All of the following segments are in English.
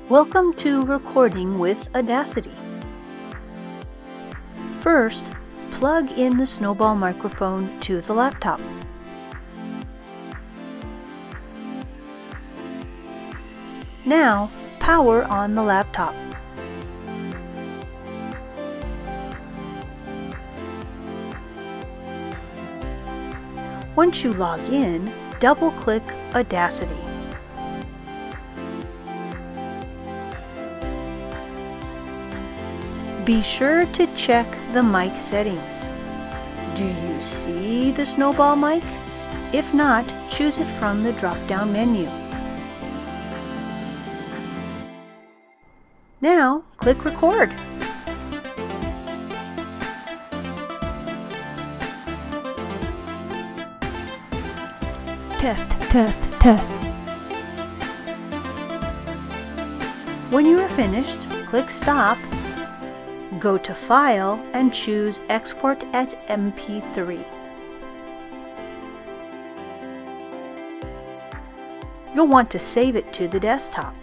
Welcome to Recording with Audacity. First, plug in the Snowball microphone to the laptop. Now, power on the laptop. Once you log in, double-click Audacity. Be sure to check the mic settings. Do you see the Snowball mic? If not, choose it from the drop-down menu. Now, click Record. Test, test, test. When you are finished, click Stop, go to File, and choose Export as MP3. You'll want to save it to the desktop.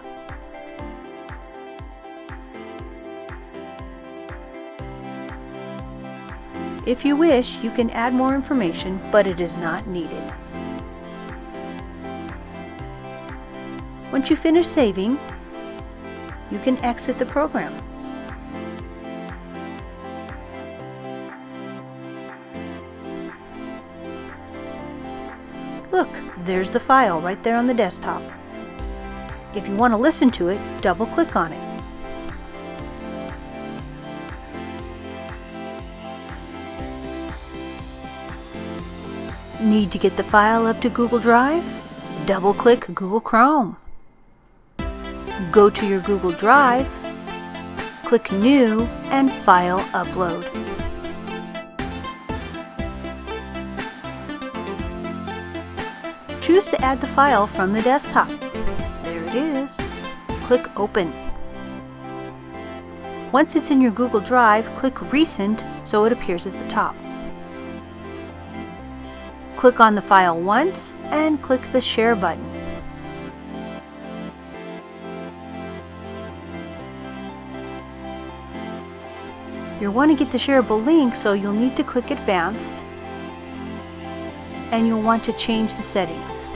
If you wish, you can add more information, but it is not needed. Once you finish saving, you can exit the program. Look, there's the file right there on the desktop. If you want to listen to it, double-click on it. Need to get the file up to Google Drive? Double-click Google Chrome. Go to your Google Drive, click New, and File Upload. Choose to add the file from the desktop. There it is. Click Open. Once it's in your Google Drive, click Recent so it appears at the top. Click on the file once and click the Share button. You'll want to get the shareable link, so you'll need to click Advanced, and you'll want to change the settings.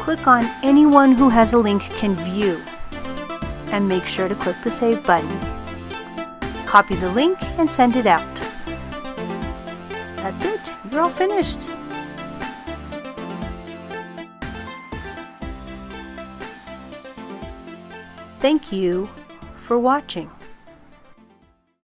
Click on Anyone who has a link can view, and make sure to click the Save button. Copy the link and send it out. That's it, you're all finished. Thank you for watching.